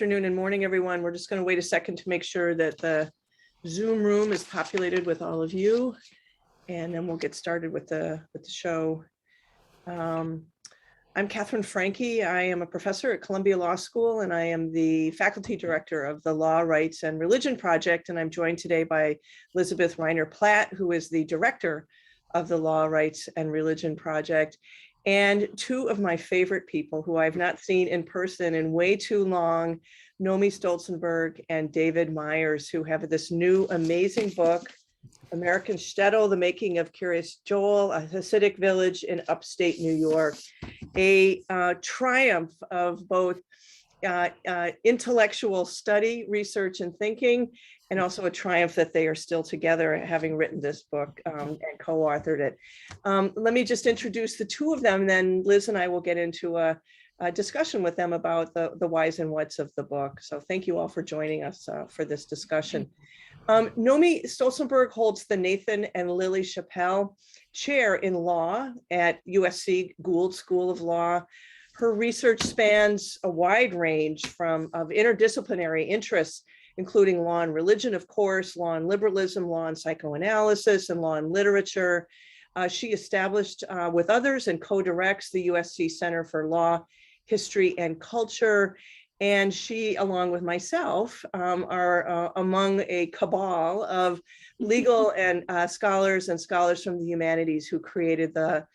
afternoon and morning, everyone. We're just going to wait a second to make sure that the Zoom room is populated with all of you, and then we'll get started with the show. I'm Katherine Franke. I am a professor at Columbia Law School, and I am the faculty director of the Law, Rights, and Religion Project. And I'm joined today by Elizabeth Reiner Platt, who is the director of the Law, Rights, and Religion Project. And two of my favorite people who I've not seen in person in way too long, Nomi Stolzenberg and David Myers, who have this new amazing book, American Shtetl, The Making of Kiryas Joel, a Hasidic village in upstate New York, a triumph of both intellectual study, research, and thinking, and also a triumph that they are still together, having written this book and co-authored it. Let me just introduce the two of them, then Liz and I will get into a discussion with them about the whys and whats of the book. So thank you all for joining us for this discussion. Nomi Stolzenberg holds the Nathan and Lily Chappell Chair in Law at USC Gould School of Law. Her research spans a wide range of interdisciplinary interests, including law and religion, of course, law and liberalism, law and psychoanalysis, and law and literature. She established with others and co-directs the USC Center for Law, History, and Culture. And she, along with myself, are among a cabal of legal and scholars from the humanities who created the,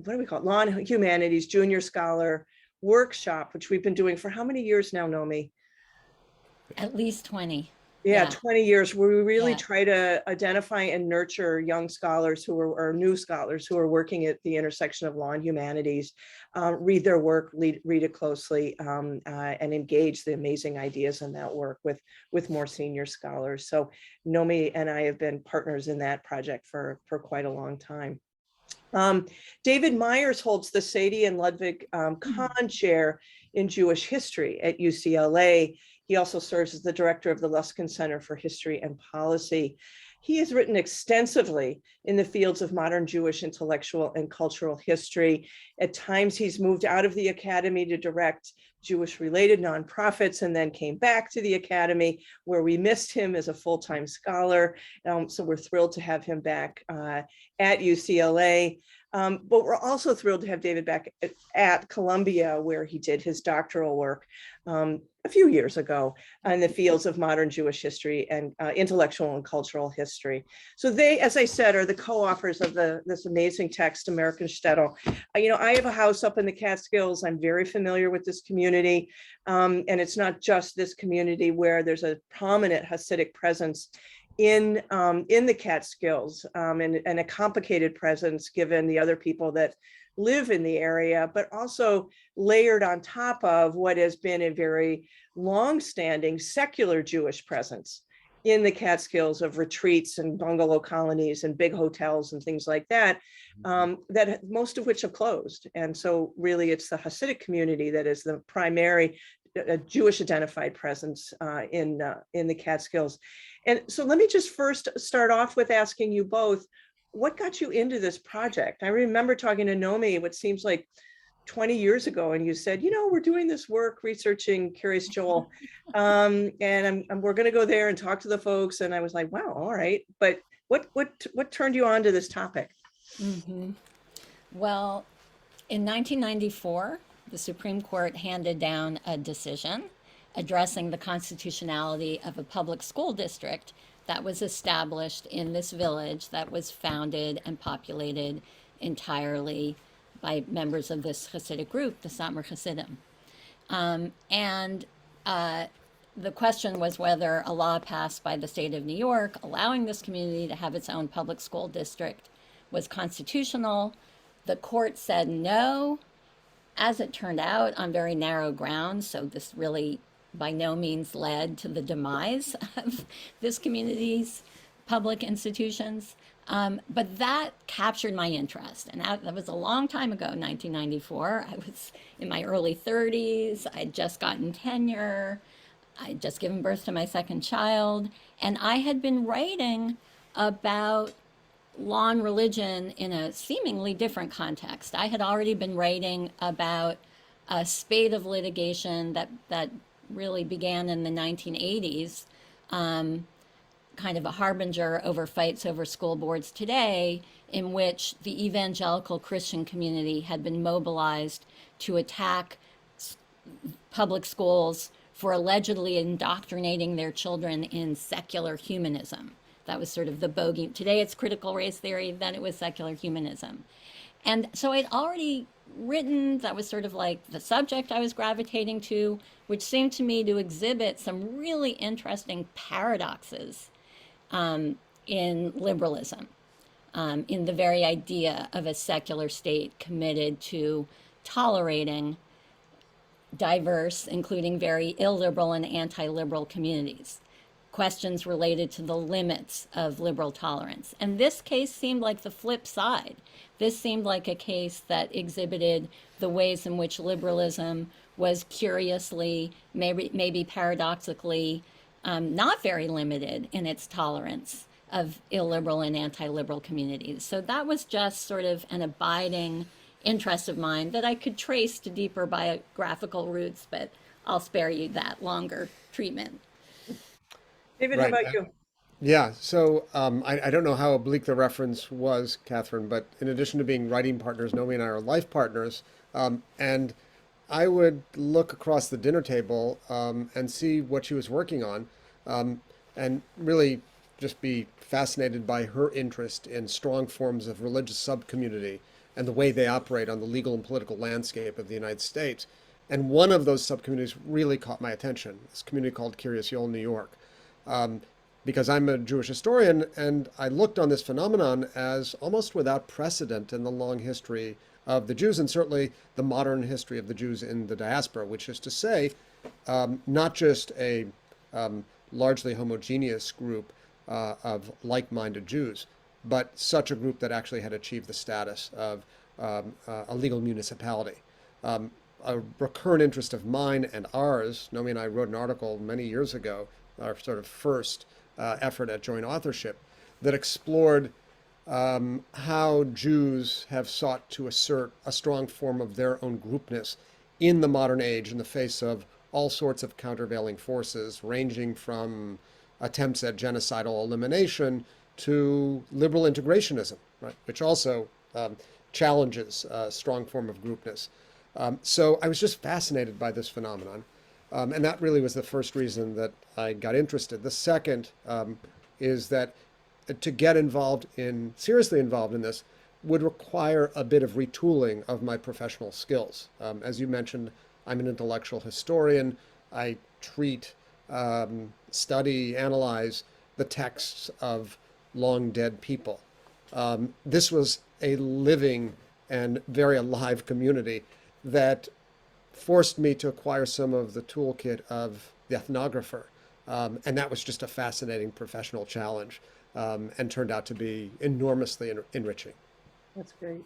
what do we call it? Law and Humanities Junior Scholar Workshop, which we've been doing for how many years now, Nomi? At least 20. Yeah, 20 years, where we really try to identify and nurture young scholars or new scholars who are working at the intersection of law and humanities, read their work, read it closely, and engage the amazing ideas in that work with more senior scholars. So Nomi and I have been partners in that project for quite a long time. David Myers holds the Sadie and Ludwig Kahn Chair in Jewish History at UCLA. He also serves as the director of the Luskin Center for History and Policy. He has written extensively in the fields of modern Jewish intellectual and cultural history. At times, he's moved out of the academy to direct Jewish-related nonprofits and then came back to the academy, where we missed him as a full-time scholar. So we're thrilled to have him back at UCLA. But we're also thrilled to have David back at Columbia, where he did his doctoral work a few years ago in the fields of modern Jewish history and intellectual and cultural history. So they, as I said, are the co-authors of this amazing text, American Shtetl. I have a house up in the Catskills. I'm very familiar with this community. And it's not just this community where there's a prominent Hasidic presence in the Catskills and a complicated presence given the other people that live in the area, but also layered on top of what has been a very long-standing secular Jewish presence in the Catskills of retreats and bungalow colonies and big hotels and things like that, that most of which have closed. And so really it's the Hasidic community that is the primary Jewish identified presence in the Catskills. And so let me just first start off with asking you both, what got you into this project? I remember talking to Nomi, what seems like 20 years ago, and you said, we're doing this work researching Kiryas Joel, and we're going to go there and talk to the folks. And I was like, wow, all right. But what turned you on to this topic? Mm-hmm. Well, in 1994, the Supreme Court handed down a decision addressing the constitutionality of a public school district that was established in this village that was founded and populated entirely by members of this Hasidic group, the Satmar Hasidim. The question was whether a law passed by the state of New York allowing this community to have its own public school district was constitutional. The court said no, as it turned out, on very narrow grounds. So this really by no means led to the demise of this community's public institutions. But that captured my interest. And that was a long time ago, 1994. I was in my early 30s. I'd just gotten tenure. I'd just given birth to my second child. And I had been writing about law and religion in a seemingly different context. I had already been writing about a spate of litigation that really began in the 1980s, kind of a harbinger over fights over school boards today, in which the evangelical Christian community had been mobilized to attack public schools for allegedly indoctrinating their children in secular humanism. That was sort of the bogey. Today it's critical race theory, then it was secular humanism. And so I'd already written, that was sort of like the subject I was gravitating to, which seemed to me to exhibit some really interesting paradoxes in liberalism, in the very idea of a secular state committed to tolerating diverse, including very illiberal and anti-liberal communities. Questions related to the limits of liberal tolerance. And this case seemed like the flip side. This seemed like a case that exhibited the ways in which liberalism was curiously, maybe paradoxically, not very limited in its tolerance of illiberal and anti-liberal communities. So that was just sort of an abiding interest of mine that I could trace to deeper biographical roots, but I'll spare you that longer treatment. David, how Right. about you? Yeah. So I don't know how oblique the reference was, Catherine, but in addition to being writing partners, Nomi and I are life partners. And I would look across the dinner table and see what she was working on and really just be fascinated by her interest in strong forms of religious subcommunity and the way they operate on the legal and political landscape of the United States. And one of those subcommunities really caught my attention, this community called Kiryas Joel, New York. Because I'm a Jewish historian, and I looked on this phenomenon as almost without precedent in the long history of the Jews, and certainly the modern history of the Jews in the diaspora, which is to say, not just a largely homogeneous group of like-minded Jews, but such a group that actually had achieved the status of a legal municipality. A recurrent interest of mine and ours, Nomi and I wrote an article many years ago, our sort of first effort at joint authorship, that explored how Jews have sought to assert a strong form of their own groupness in the modern age in the face of all sorts of countervailing forces, ranging from attempts at genocidal elimination to liberal integrationism, right, which also challenges a strong form of groupness. So I was just fascinated by this phenomenon. And that really was the first reason that I got interested. The second is that to get seriously involved in this, would require a bit of retooling of my professional skills. As you mentioned, I'm an intellectual historian. I treat, study, analyze the texts of long dead people. This was a living and very alive community that forced me to acquire some of the toolkit of the ethnographer. And that was just a fascinating professional challenge and turned out to be enormously enriching. That's great.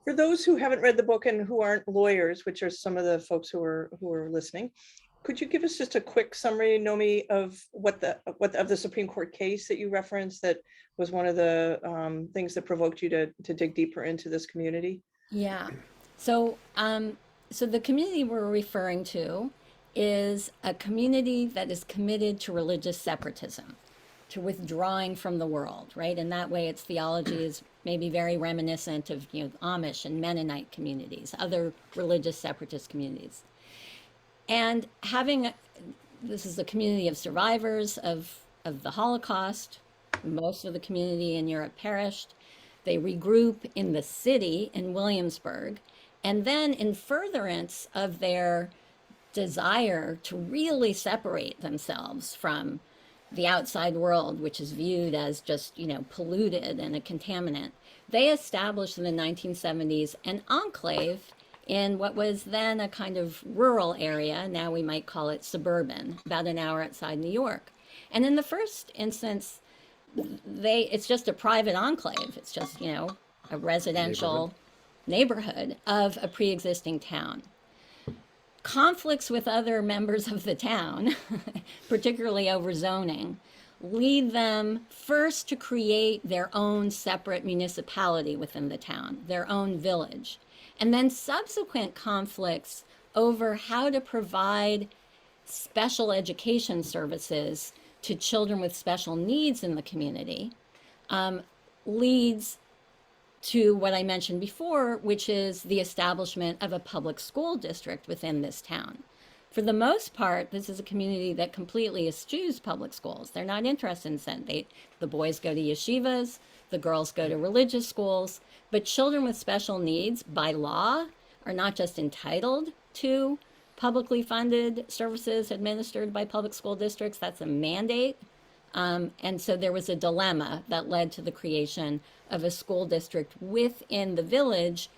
For those who haven't read the book and who aren't lawyers, which are some of the folks who are listening, could you give us just a quick summary, Nomi, of what the Supreme Court case that you referenced that was one of the things that provoked you to dig deeper into this community? Yeah. So, so the community we're referring to is a community that is committed to religious separatism, to withdrawing from the world, right? And that way its theology is maybe very reminiscent of, Amish and Mennonite communities, other religious separatist communities. And this is a community of survivors of the Holocaust. Most of the community in Europe perished. They regroup in the city in Williamsburg. And then in furtherance of their desire to really separate themselves from the outside world, which is viewed as just, polluted and a contaminant, they established in the 1970s an enclave in what was then a kind of rural area. Now we might call it suburban, about an hour outside New York. And in the first instance, it's just a private enclave. It's just, a residential neighborhood of a pre-existing town. Conflicts with other members of the town, particularly over zoning, lead them first to create their own separate municipality within the town, their own village, and then subsequent conflicts over how to provide special education services to children with special needs in the community, leads to what I mentioned before, which is the establishment of a public school district within this town. For the most part, this is a community that completely eschews public schools. They're not interested in sending. The boys go to yeshivas, the girls go to religious schools, but children with special needs by law are not just entitled to publicly funded services administered by public school districts. That's a mandate. And so there was a dilemma that led to the creation of a school district within the village.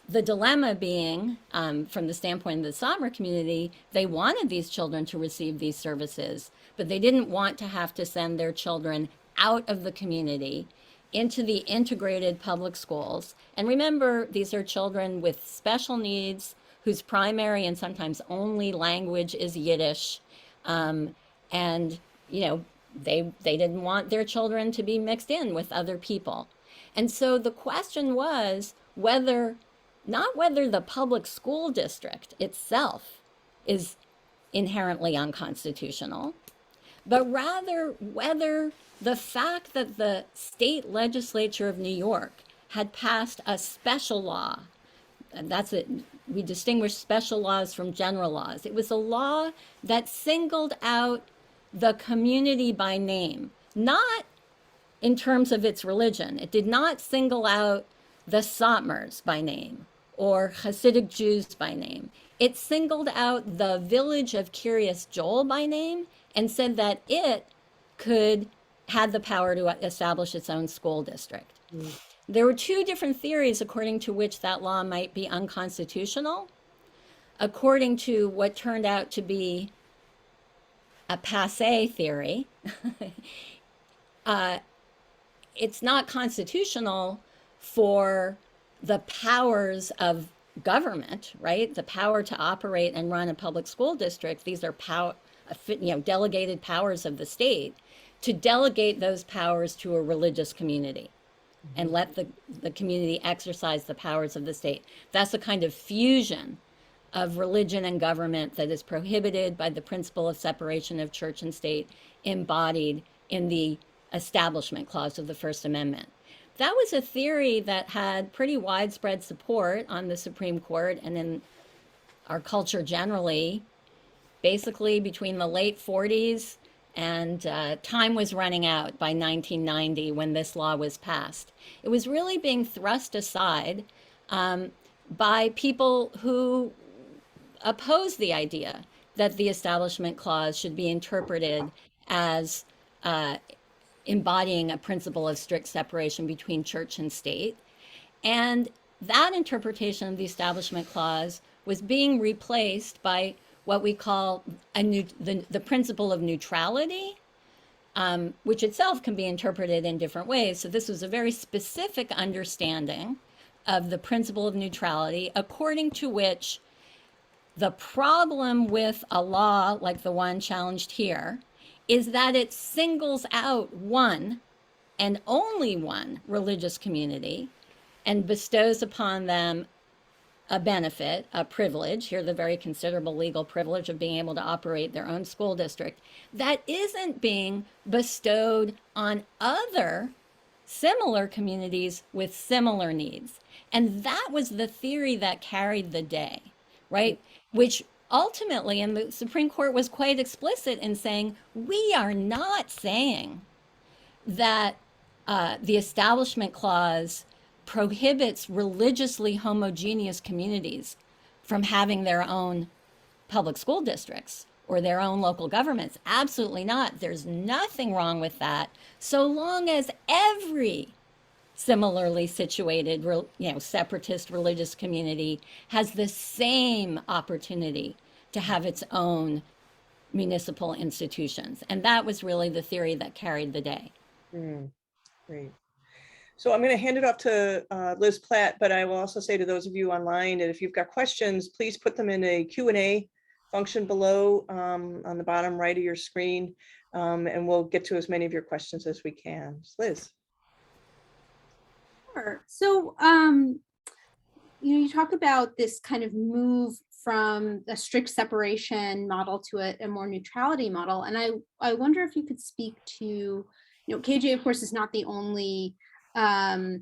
The dilemma being, from the standpoint of the Satmar community, they wanted these children to receive these services, but they didn't want to have to send their children out of the community into the integrated public schools. And remember, these are children with special needs whose primary and sometimes only language is Yiddish. And, you know, they didn't want their children to be mixed in with other people. And so the question was not whether the public school district itself is inherently unconstitutional, but rather whether the fact that the state legislature of New York had passed a special law, and that's it, we distinguish special laws from general laws. It was a law that singled out the community by name, not in terms of its religion. It did not single out the Satmars by name or Hasidic Jews by name. It singled out the village of Kiryas Joel by name and said that it had the power to establish its own school district. There were two different theories according to which that law might be unconstitutional. According to what turned out to be a passé theory, it's not constitutional for the powers of government, right? The power to operate and run a public school district. These are delegated powers of the state, to delegate those powers to a religious community and let the community exercise the powers of the state. That's a kind of fusion of religion and government that is prohibited by the principle of separation of church and state, embodied in the Establishment Clause of the First Amendment. That was a theory that had pretty widespread support on the Supreme Court and in our culture generally, basically between the late 40s and time was running out by 1990 when this law was passed. It was really being thrust aside by people who opposed the idea that the Establishment Clause should be interpreted as embodying a principle of strict separation between church and state. And that interpretation of the Establishment Clause was being replaced by what we call the principle of neutrality, which itself can be interpreted in different ways. So this was a very specific understanding of the principle of neutrality, according to which the problem with a law like the one challenged here is that it singles out one and only one religious community and bestows upon them a benefit, a privilege, here the very considerable legal privilege of being able to operate their own school district, that isn't being bestowed on other similar communities with similar needs. And that was the theory that carried the day, right? Which ultimately, and the Supreme Court was quite explicit in saying, we are not saying that the Establishment Clause prohibits religiously homogeneous communities from having their own public school districts or their own local governments. Absolutely not. There's nothing wrong with that, so long as every similarly situated, separatist religious community has the same opportunity to have its own municipal institutions. And that was really the theory that carried the day. Great. So I'm going to hand it off to Liz Platt, but I will also say to those of you online that if you've got questions, please put them in a Q&A function below on the bottom right of your screen. And we'll get to as many of your questions as we can. Liz. Sure. So, you talk about this kind of move from a strict separation model to a more neutrality model. And I wonder if you could speak to, KJ, of course, is not the only, a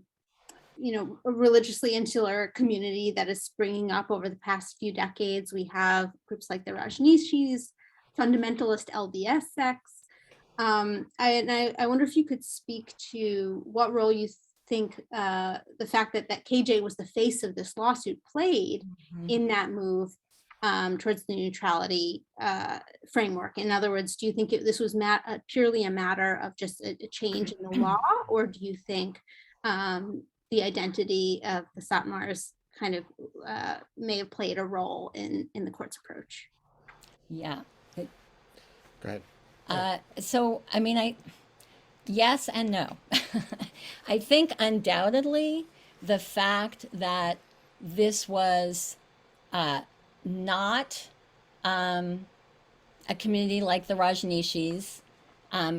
religiously insular community that is springing up over the past few decades. We have groups like the Rajneeshis, fundamentalist LDS sects. I wonder if you could speak to what role you think the fact that KJ was the face of this lawsuit played in that move towards the neutrality framework. In other words, do you think this was purely a matter of just a change in the law, or do you think the identity of the Satmars kind of may have played a role in the court's approach? Yeah. Go ahead. Yes and no. I think undoubtedly the fact that this was not a community like the Rajneeshis,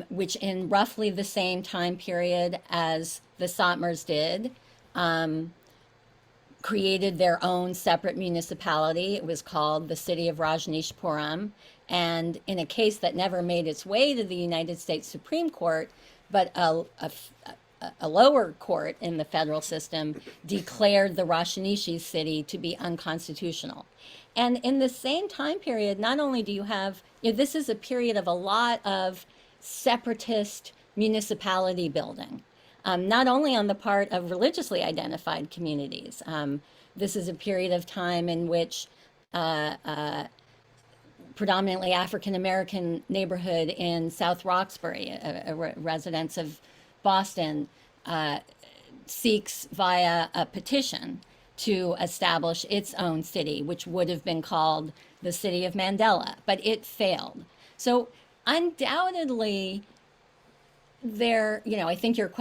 which in roughly the same time period as the Satmars did, created their own separate municipality. It was called the City of Rajneeshpuram. And in a case that never made its way to the United States Supreme Court, but a lower court in the federal system declared the Rajneeshi city to be unconstitutional. And in the same time period, not only do you have, this is a period of a lot of separatist municipality building, not only on the part of religiously identified communities. This is a period of time in which predominantly African-American neighborhood in South Roxbury, a residents of Boston, seeks via a petition to establish its own city, which would have been called the City of Mandela, but it failed. So undoubtedly, I think you're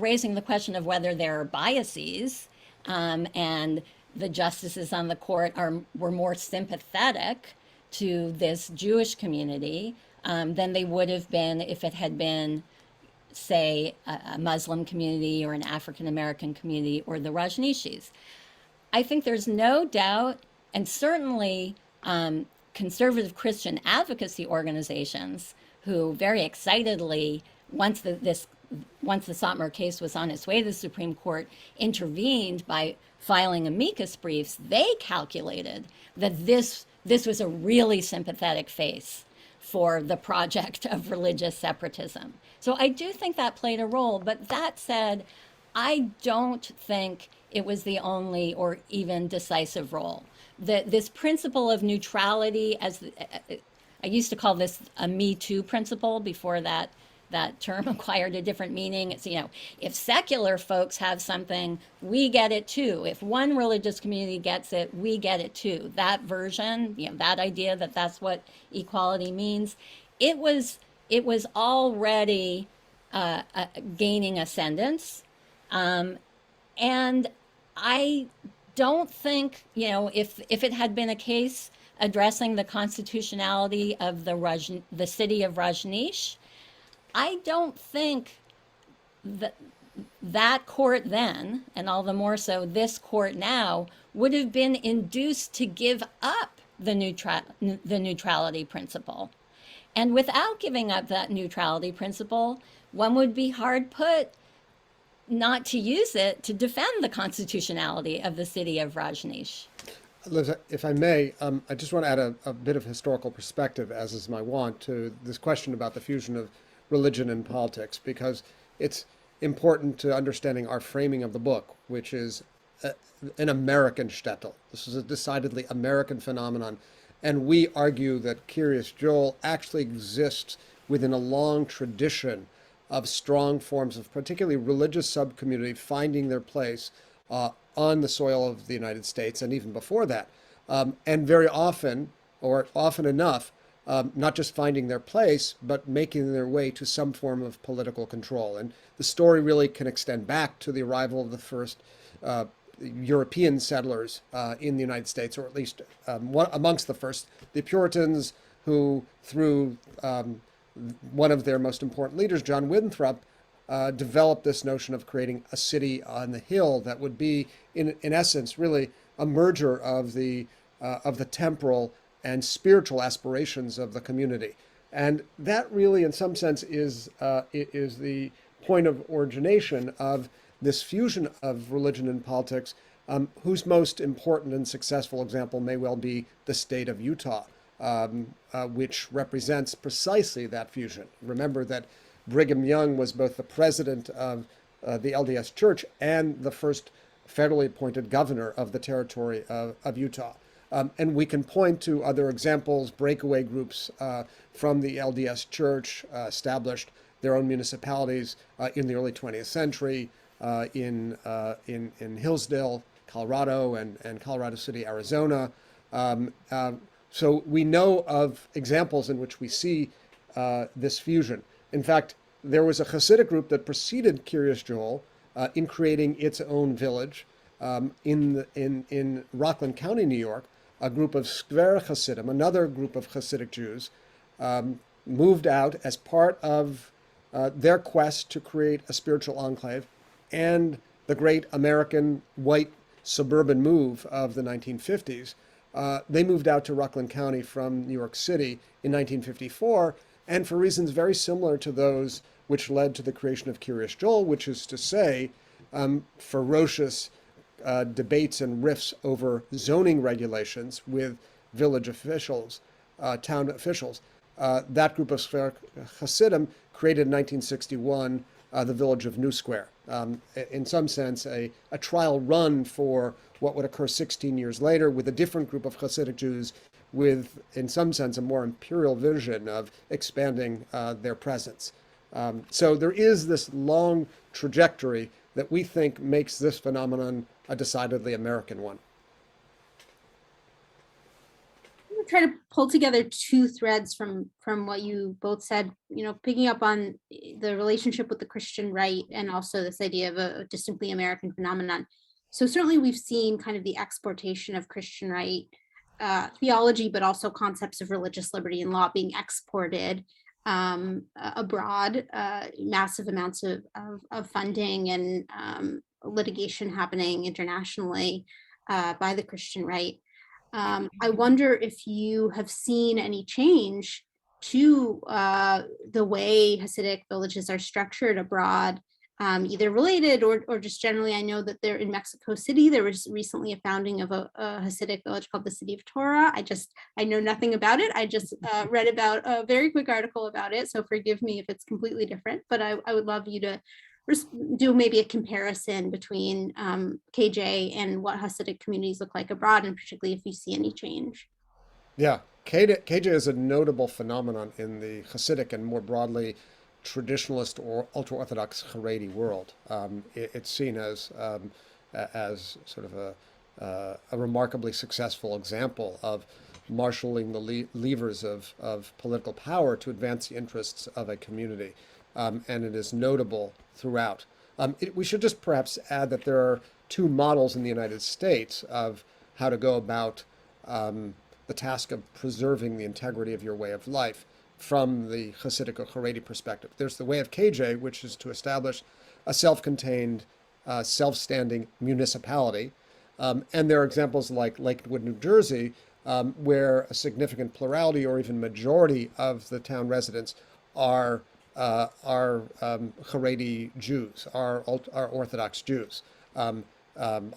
raising the question of whether there are biases, and the justices on the court were more sympathetic to this Jewish community than they would have been if it had been, say, a Muslim community or an African-American community or the Rajneeshis. I think there's no doubt, and certainly conservative Christian advocacy organizations who very excitedly, once the Satmar case was on its way to the Supreme Court, intervened by filing amicus briefs. They calculated that this was a really sympathetic face for the project of religious separatism. So I do think that played a role, but that said, I don't think it was the only or even decisive role. This principle of neutrality, I used to call this a Me Too principle before that term acquired a different meaning. It's, if secular folks have something, we get it too. If one religious community gets it, we get it too. That version, that idea that that's what equality means, it was already gaining ascendance. And I don't think, if it had been a case addressing the constitutionality of the city of Rajneesh, I don't think that court then, and all the more so this court now, would have been induced to give up the neutrality principle. And without giving up that neutrality principle, one would be hard put not to use it to defend the constitutionality of the city of Rajneesh. Liz, if I may, I just want to add a bit of historical perspective, as is my wont, to this question about the fusion of religion and politics, because it's important to understanding our framing of the book, which is an American Shtetl. This is a decidedly American phenomenon. And we argue that Kiryas Joel actually exists within a long tradition of strong forms of particularly religious subcommunity finding their place on the soil of the United States, and even before that. And very often, or often enough, not just finding their place, but making their way to some form of political control. And the story really can extend back to the arrival of the first European settlers in the United States, or at least amongst the first, the Puritans, who through one of their most important leaders, John Winthrop, developed this notion of creating a city on the hill that would be, in essence, really a merger of the temporal and spiritual aspirations of the community. And that really, in some sense, is the point of origination of this fusion of religion and politics, whose most important and successful example may well be the state of Utah, which represents precisely that fusion. Remember that Brigham Young was both the president of the LDS Church and the first federally appointed governor of the territory of Utah. And we can point to other examples. Breakaway groups from the LDS Church established their own municipalities in the early 20th century in Hillsdale, Colorado, and Colorado City, Arizona. So we know of examples in which we see this fusion. In fact, there was a Hasidic group that preceded Kiryas Joel in creating its own village in Rockland County, New York. A group of Skver Hasidim, another group of Hasidic Jews, moved out as part of their quest to create a spiritual enclave and the great American white suburban move of the 1950s. They moved out to Rockland County from New York City in 1954, and for reasons very similar to those which led to the creation of Kiryas Joel, which is to say, ferocious debates and rifts over zoning regulations with village officials, town officials. That group of Sfer Hasidim created in 1961 the village of New Square. In some sense, a trial run for what would occur 16 years later with a different group of Hasidic Jews with, in some sense, a more imperial vision of expanding their presence. So there is this long trajectory that we think makes this phenomenon a decidedly American one. I'm gonna try to pull together two threads from what you both said, picking up on the relationship with the Christian right and also this idea of a distinctly American phenomenon. So certainly we've seen kind of the exportation of Christian right theology, but also concepts of religious liberty and law being exported abroad, massive amounts of funding and litigation happening internationally by the Christian right. I wonder if you have seen any change to the way Hasidic villages are structured abroad, either related or just generally. I know that they're in Mexico City. There was recently a founding of a Hasidic village called the City of Torah. I know nothing about it. I just read about a very quick article about it. So forgive me if it's completely different, but I would love you to do maybe a comparison between KJ and what Hasidic communities look like abroad, and particularly if you see any change. Yeah, KJ is a notable phenomenon in the Hasidic and more broadly traditionalist or ultra-Orthodox Haredi world. It's seen as sort of a remarkably successful example of marshaling the levers of political power to advance the interests of a community. And it is notable throughout. We should just perhaps add that there are two models in the United States of how to go about the task of preserving the integrity of your way of life from the Hasidic or Haredi perspective. There's the way of KJ, which is to establish a self-contained, self-standing municipality. And there are examples like Lakewood, New Jersey, where a significant plurality or even majority of the town residents are Haredi Jews, are Orthodox Jews, a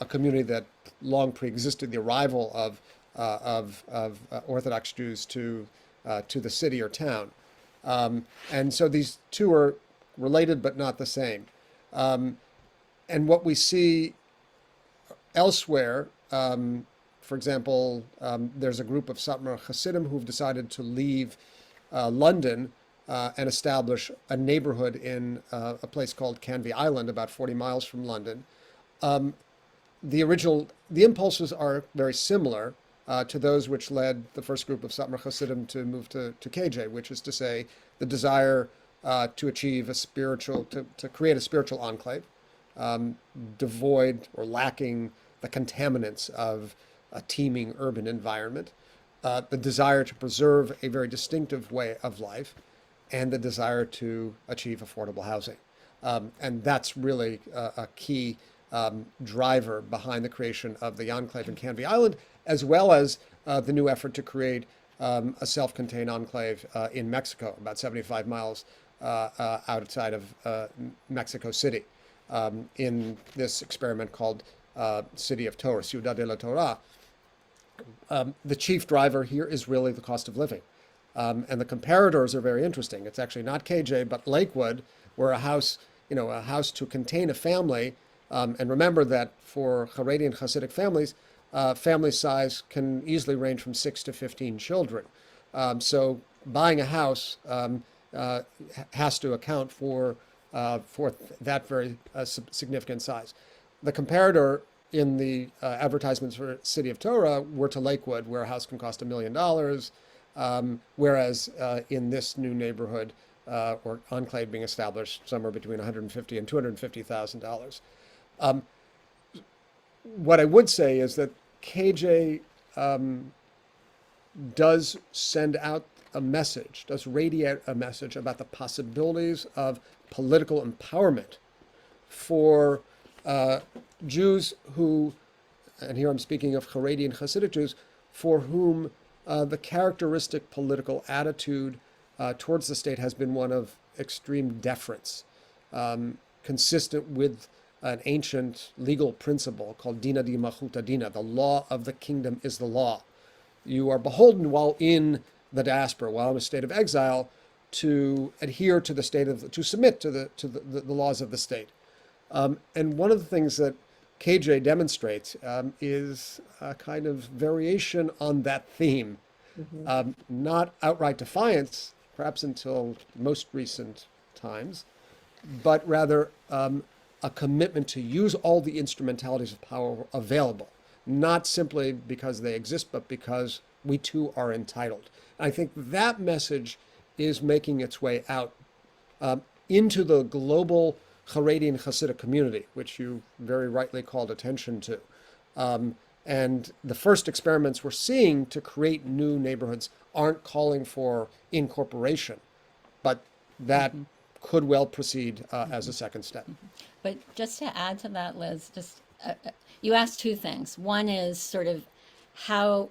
community that long preexisted the arrival of Orthodox Jews to the city or town, and so these two are related but not the same. And what we see elsewhere, for example, there's a group of Satmar Hasidim who've decided to leave London and establish a neighborhood in a place called Canvey Island, about 40 miles from London. The impulses are very similar to those which led the first group of Satmar Hasidim to move to KJ, which is to say the desire to achieve to create a spiritual enclave, devoid or lacking the contaminants of a teeming urban environment, the desire to preserve a very distinctive way of life, and the desire to achieve affordable housing. And that's really a key driver behind the creation of the enclave in Canvey Island, as well as the new effort to create a self-contained enclave in Mexico, about 75 miles outside of Mexico City, in this experiment called City of Torah, Ciudad de la Torah. The chief driver here is really the cost of living. And the comparators are very interesting. It's actually not KJ, but Lakewood, where a house to contain a family, and remember that for Haredi and Hasidic families, family size can easily range from 6 to 15 children. So buying a house has to account for that very significant size. The comparator in the advertisements for City of Torah were to Lakewood, where a house can cost $1 million, whereas in this new neighborhood or enclave being established, somewhere between $150,000 and $250,000. What I would say is that KJ does send out a message, does radiate a message about the possibilities of political empowerment for Jews who, and here I'm speaking of Haredi and Hasidic Jews, for whom the characteristic political attitude towards the state has been one of extreme deference, consistent with an ancient legal principle called Dina di Malchuta Dina, the law of the kingdom is the law. You are beholden while in the diaspora, while in a state of exile, to adhere to the to submit to the laws of the state. And one of the things that KJ demonstrates is a kind of variation on that theme. Not outright defiance, perhaps until most recent times, but rather a commitment to use all the instrumentalities of power available, not simply because they exist, but because we too are entitled. And I think that message is making its way out into the global Haredi and Hasidic community, which you very rightly called attention to. And the first experiments we're seeing to create new neighborhoods aren't calling for incorporation, but that could well proceed as a second step. But just to add to that, Liz, just you asked two things. One is sort of how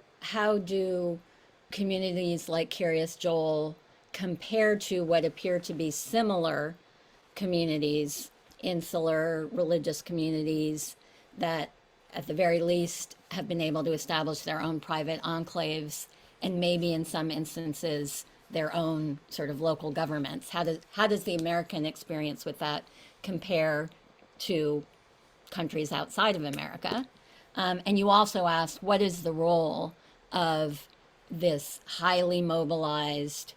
do communities like Kiryas Joel compare to what appear to be similar communities, insular religious communities that at the very least have been able to establish their own private enclaves and maybe in some instances their own sort of local governments. How does the American experience with that compare to countries outside of America? And you also asked, what is the role of this highly mobilized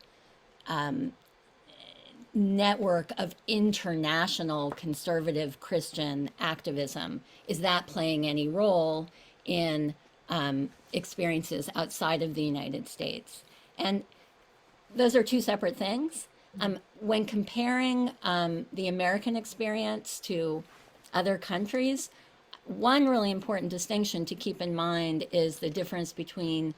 network of international conservative Christian activism? Is that playing any role in experiences outside of the United States? And those are two separate things. When comparing the American experience to other countries, one really important distinction to keep in mind is the difference between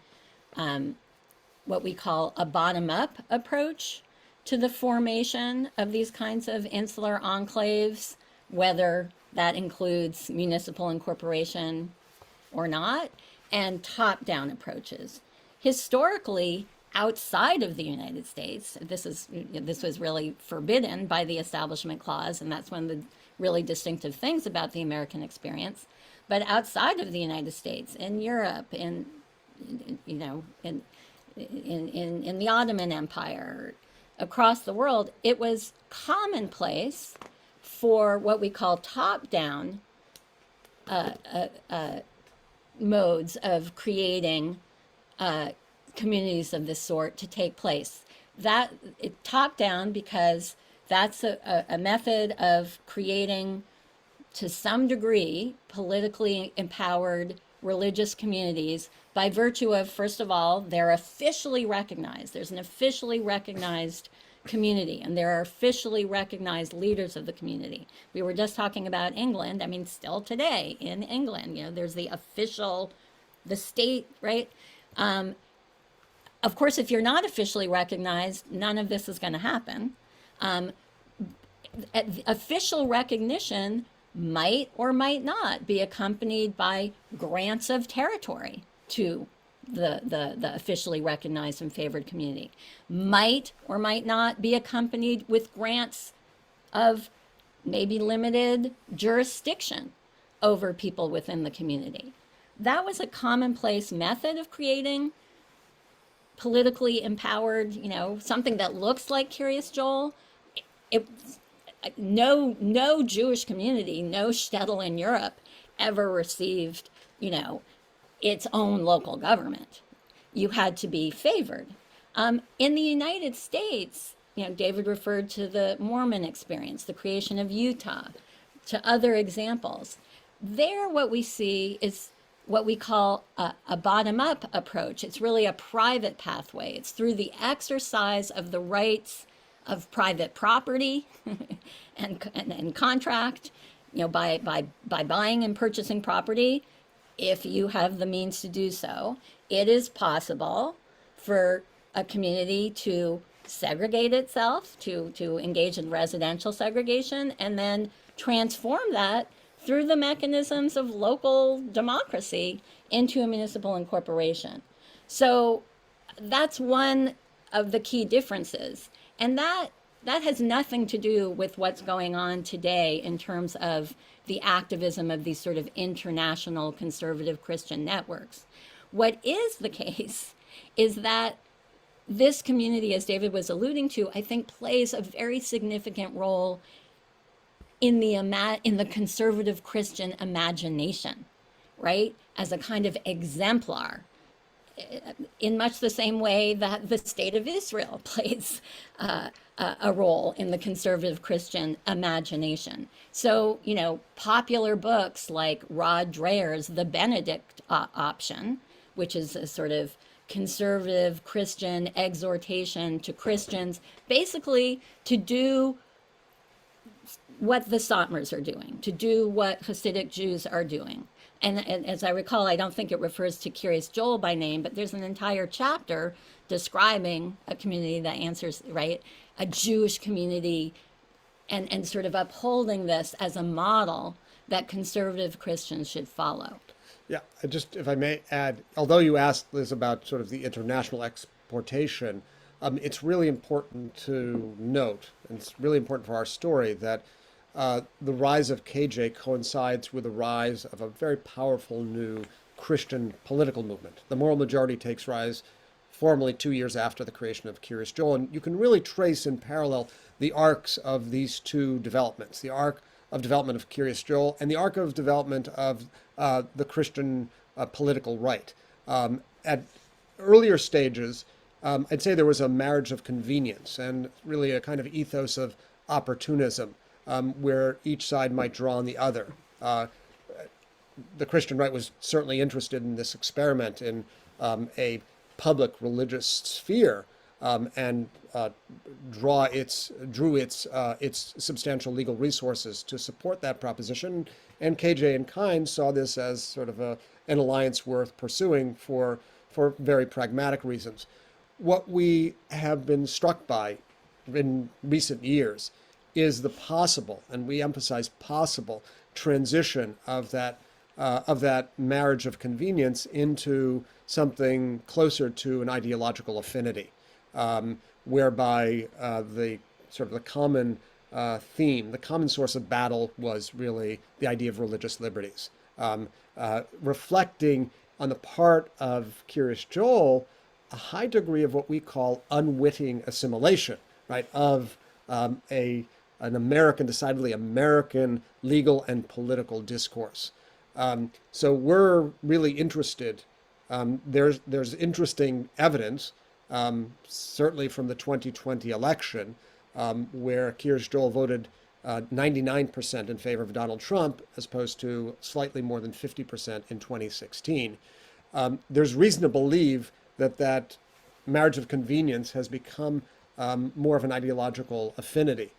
what we call a bottom-up approach to the formation of these kinds of insular enclaves, whether that includes municipal incorporation or not, and top-down approaches. Historically, outside of the United States, this was really forbidden by the Establishment Clause, and that's one of the really distinctive things about the American experience. But outside of the United States, in Europe, in the Ottoman Empire, across the world, it was commonplace for what we call top-down modes of creating communities of this sort to take place. That top-down because that's a method of creating, to some degree, politically empowered religious communities by virtue of, first of all, they're officially recognized. There's an officially recognized community, and there are officially recognized leaders of the community. We were just talking about England. I mean, still today in England, there's the state, right? Of course, if you're not officially recognized, none of this is going to happen. Um, Official recognition might or might not be accompanied by grants of territory to the officially recognized and favored community, might or might not be accompanied with grants of maybe limited jurisdiction over people within the community. That was a commonplace method of creating politically empowered, something that looks like Kiryas Joel. It, no Jewish community, no Shtetl in Europe ever received, its own local government. You had to be favored. In the United States, David referred to the Mormon experience, the creation of Utah, to other examples. There, what we see is what we call a bottom-up approach. It's really a private pathway. It's through the exercise of the rights of private property and contract, by buying and purchasing property. If you have the means to do so, it is possible for a community to segregate itself, to engage in residential segregation, and then transform that through the mechanisms of local democracy into a municipal incorporation. So that's one of the key differences. And that has nothing to do with what's going on today in terms of the activism of these sort of international conservative Christian networks. What is the case is that this community, as David was alluding to, I think plays a very significant role in the conservative Christian imagination, right? As a kind of exemplar, in much the same way that the state of Israel plays a role in the conservative Christian imagination. So, popular books like Rod Dreher's The Benedict Option, which is a sort of conservative Christian exhortation to Christians, basically to do what the Satmars are doing, to do what Hasidic Jews are doing. And as I recall, I don't think it refers to Kiryas Joel by name, but there's an entire chapter describing a community that answers, right, a Jewish community, and sort of upholding this as a model that conservative Christians should follow. Yeah, if I may add, although you asked, Liz, about sort of the international exportation, it's really important to note, and it's really important for our story, that the rise of KJ coincides with the rise of a very powerful new Christian political movement. The moral majority takes rise formally 2 years after the creation of Kiryas Joel, and you can really trace in parallel the arcs of these two developments, the arc of development of Kiryas Joel and the arc of development of the Christian political right. At earlier stages, I'd say there was a marriage of convenience and really a kind of ethos of opportunism, where each side might draw on the other. The Christian right was certainly interested in this experiment in a public religious sphere, and drew its substantial legal resources to support that proposition. And KJ and Kind saw this as sort of an alliance worth pursuing for very pragmatic reasons. What we have been struck by in recent years is the possible, and we emphasize possible, transition of that marriage of convenience into something closer to an ideological affinity, whereby the common theme, the common source of battle was really the idea of religious liberties, reflecting on the part of Kiryas Joel a high degree of what we call unwitting assimilation, right, of an American, decidedly American legal and political discourse. So we're really interested. There's interesting evidence, certainly from the 2020 election, where Kiryas Joel voted 99% in favor of Donald Trump, as opposed to slightly more than 50% in 2016. There's reason to believe that marriage of convenience has become more of an ideological affinity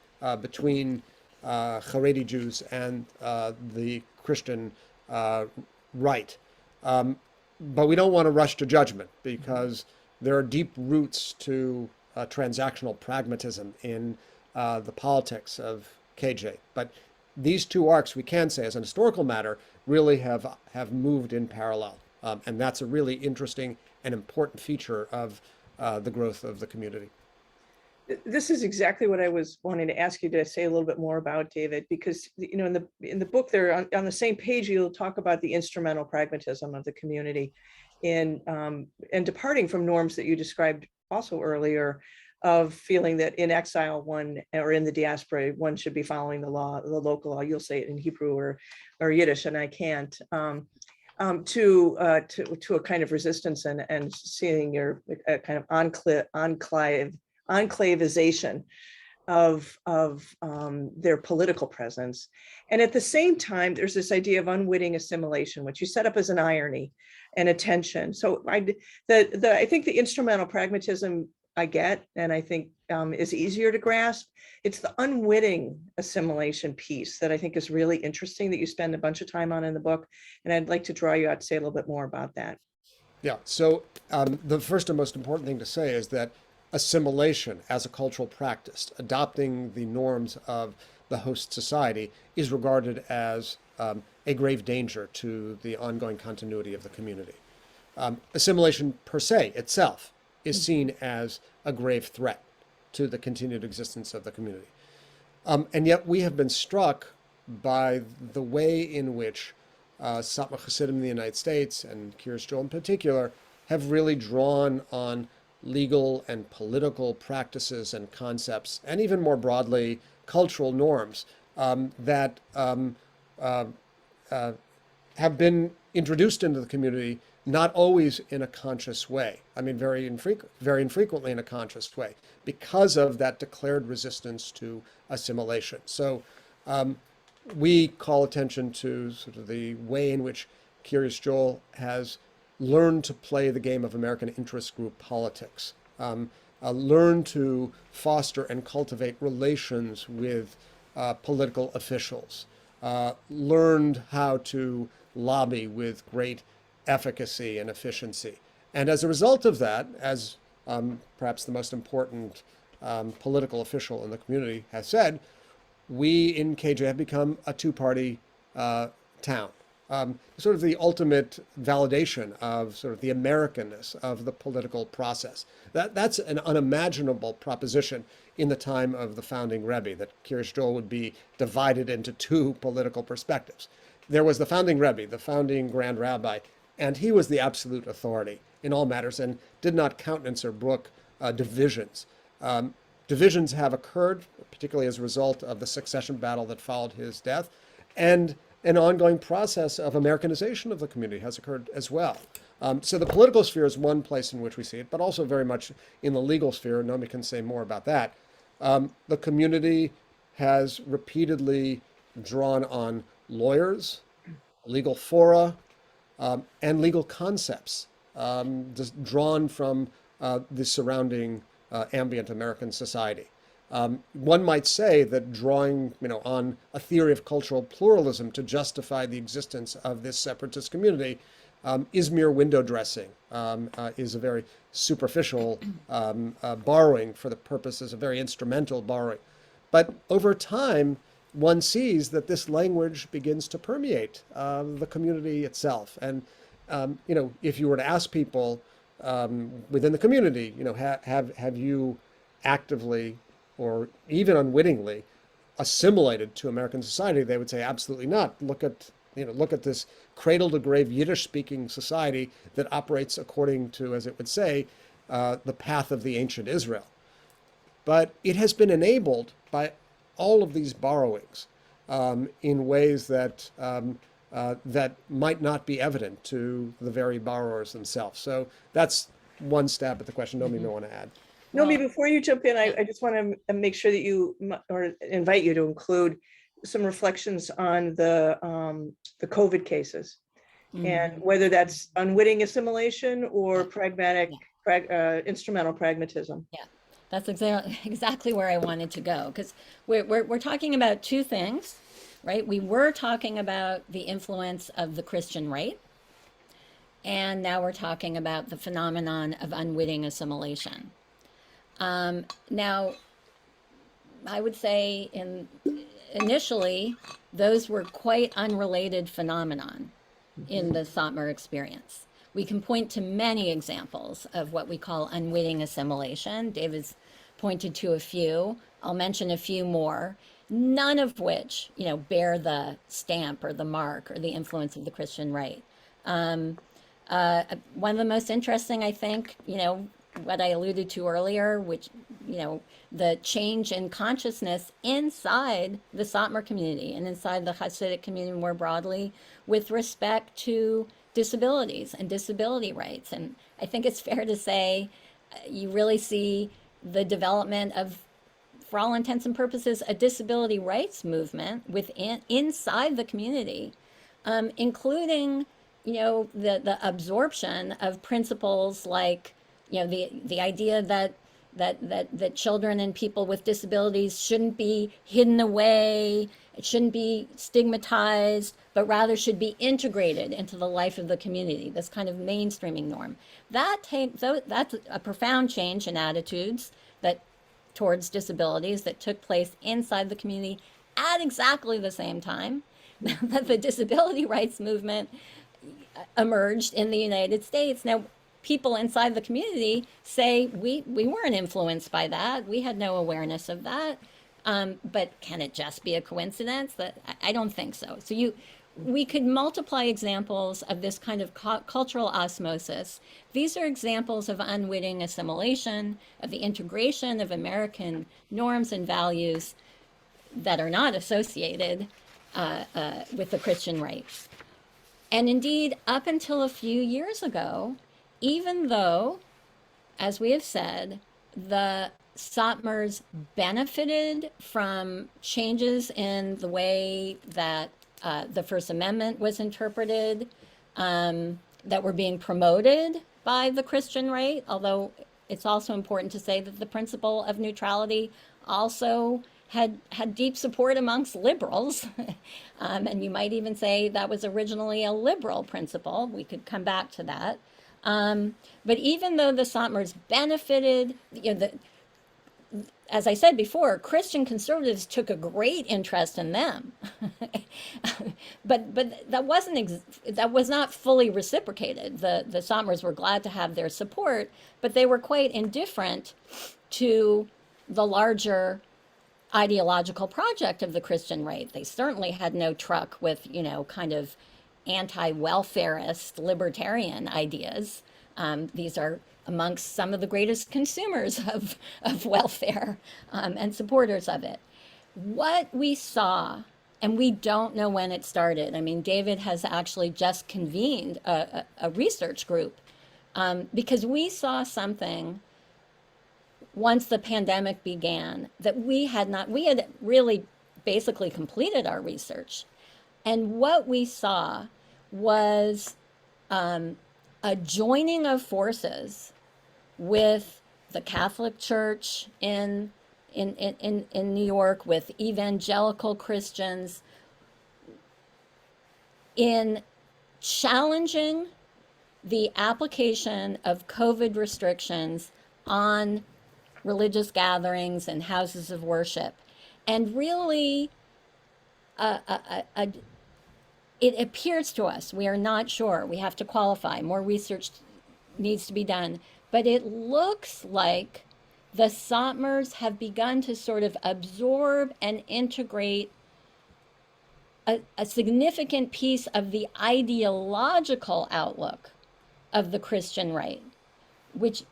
between Haredi Jews and the Christian right. But we don't want to rush to judgment, because there are deep roots to transactional pragmatism in the politics of KJ. But these two arcs, we can say, as an historical matter, really have moved in parallel. And that's a really interesting and important feature of the growth of the community. This is exactly what I was wanting to ask you to say a little bit more about, David, because in the book there on the same page you'll talk about the instrumental pragmatism of the community, and departing from norms that you described also earlier, of feeling that in exile one, or in the diaspora, one should be following the law, the local law. You'll say it in Hebrew or Yiddish, and I can't. To a kind of resistance and seeing your kind of enclavization of their political presence. And at the same time, there's this idea of unwitting assimilation, which you set up as an irony and a tension. So I think the instrumental pragmatism I get, and I think is easier to grasp. It's the unwitting assimilation piece that I think is really interesting, that you spend a bunch of time on in the book. And I'd like to draw you out to say a little bit more about that. Yeah, so the first and most important thing to say is that assimilation as a cultural practice, adopting the norms of the host society, is regarded as a grave danger to the ongoing continuity of the community. Assimilation per se itself is seen as a grave threat to the continued existence of the community. And yet we have been struck by the way in which Satmar Hasidim in the United States, and Kiryas Joel in particular, have really drawn on legal and political practices and concepts, and even more broadly, cultural norms that have been introduced into the community, not always in a conscious way. I mean, very infrequently in a conscious way, because of that declared resistance to assimilation. So we call attention to sort of the way in which Kiryas Joel has learned to play the game of American interest group politics, learned to foster and cultivate relations with political officials, learned how to lobby with great efficacy and efficiency. And as a result of that, as perhaps the most important political official in the community has said, we in KJ have become a two-party town. Sort of the ultimate validation of sort of the Americanness of the political process. That's an unimaginable proposition in the time of the founding Rebbe, that Kiryas Joel would be divided into two political perspectives. There was the founding Rebbe, the founding Grand Rabbi, and he was the absolute authority in all matters and did not countenance or brook divisions. Divisions have occurred, particularly as a result of the succession battle that followed his death, and an ongoing process of Americanization of the community has occurred as well. So the political sphere is one place in which we see it, but also very much in the legal sphere. Nomi can say more about that. The community has repeatedly drawn on lawyers, legal fora, and legal concepts just drawn from the surrounding ambient American society. One might say that drawing, on a theory of cultural pluralism to justify the existence of this separatist community is mere window dressing, is a very superficial borrowing for the purposes of very instrumental borrowing. But over time, one sees that this language begins to permeate the community itself. And, if you were to ask people within the community, have you actively or even unwittingly assimilated to American society, they would say absolutely not. Look at this cradle to grave Yiddish speaking society that operates according to, as it would say, the path of the ancient Israel. But it has been enabled by all of these borrowings in ways that that might not be evident to the very borrowers themselves. So that's one stab at the question. Nomi may want to add. Nomi, before you jump in, I just want to make sure that or invite you to include some reflections on the COVID cases, and whether that's unwitting assimilation or pragmatic, instrumental pragmatism. Yeah, that's exactly where I wanted to go, because we're talking about two things, right? We were talking about the influence of the Christian right, And now we're talking about the phenomenon of unwitting assimilation. Now, I would say initially, those were quite unrelated phenomenon in the Satmar experience. We can point to many examples of what we call unwitting assimilation. David's pointed to a few. I'll mention a few more, none of which, bear the stamp or the mark or the influence of the Christian right. One of the most interesting, I think, what I alluded to earlier, which, the change in consciousness inside the Satmar community and inside the Hasidic community more broadly with respect to disabilities and disability rights. And I think it's fair to say you really see the development of, for all intents and purposes, a disability rights movement inside the community, including, the absorption of principles like, the idea that children and people with disabilities shouldn't be hidden away, it shouldn't be stigmatized, but rather should be integrated into the life of the community, this kind of mainstreaming norm. That's a profound change in attitudes towards disabilities that took place inside the community at exactly the same time that the disability rights movement emerged in the United States. Now, people inside the community say we weren't influenced by that. We had no awareness of that. But can it just be a coincidence? I don't think so. So we could multiply examples of this kind of cultural osmosis. These are examples of unwitting assimilation, of the integration of American norms and values that are not associated with the Christian right. And indeed, up until a few years ago, even though, as we have said, the Satmars benefited from changes in the way that the First Amendment was interpreted, that were being promoted by the Christian right, although it's also important to say that the principle of neutrality also had deep support amongst liberals. And you might even say that was originally a liberal principle. We could come back to that. But even though the Satmars benefited, as I said before, Christian conservatives took a great interest in them, but that was not fully reciprocated. The Satmars were glad to have their support, but they were quite indifferent to the larger ideological project of the Christian right. They certainly had no truck with, kind of anti-welfarist libertarian ideas. These are amongst some of the greatest consumers of welfare and supporters of it. What we saw, and we don't know when it started. I mean, David has actually just convened a research group because we saw something once the pandemic began that we had really basically completed our research. And what we saw was a joining of forces with the Catholic Church in New York, with evangelical Christians, in challenging the application of COVID restrictions on religious gatherings and houses of worship. And really, it appears to us, we are not sure, we have to qualify, more research needs to be done, but it looks like the Satmars have begun to sort of absorb and integrate a significant piece of the ideological outlook of the Christian right, which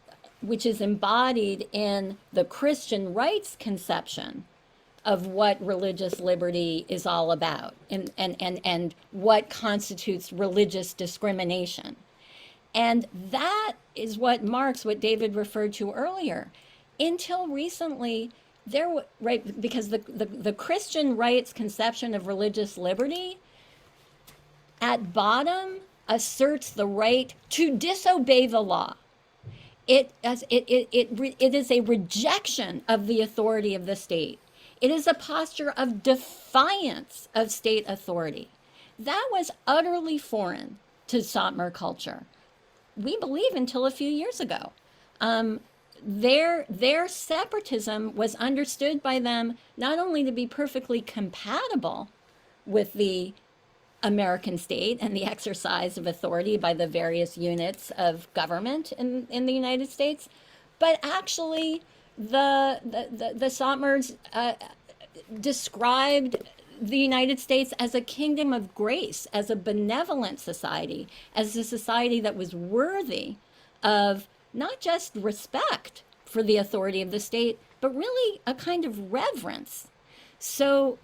is embodied in the Christian right's conception of what religious liberty is all about and what constitutes religious discrimination. And that is what marks what David referred to earlier. Until recently, because the Christian right's conception of religious liberty at bottom asserts the right to disobey the law. It is a rejection of the authority of the state. It is a posture of defiance of state authority. That was utterly foreign to Satmar culture. we believe, until a few years ago. Their separatism was understood by them not only to be perfectly compatible with the American state and the exercise of authority by the various units of government in the United States, but actually the Satmars described the United States as a kingdom of grace, as a benevolent society, as a society that was worthy of not just respect for the authority of the state, but really a kind of reverence. So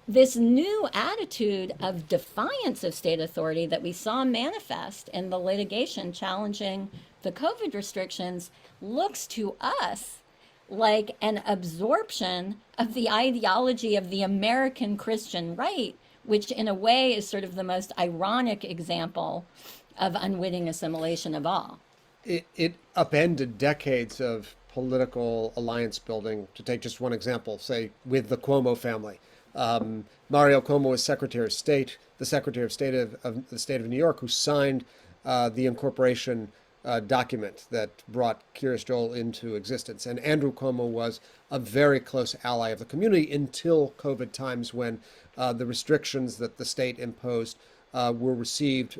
this new attitude of defiance of state authority that we saw manifest in the litigation challenging the COVID restrictions looks to us like an absorption of the ideology of the American Christian right, which in a way is sort of the most ironic example of unwitting assimilation of all. It upended decades of political alliance building. To take just one example, say with the Cuomo family. Mario Cuomo was Secretary of State, the Secretary of State of the state of New York, who signed the incorporation document that brought Kiryas Joel into existence. And Andrew Cuomo was a very close ally of the community until COVID times, when the restrictions that the state imposed were received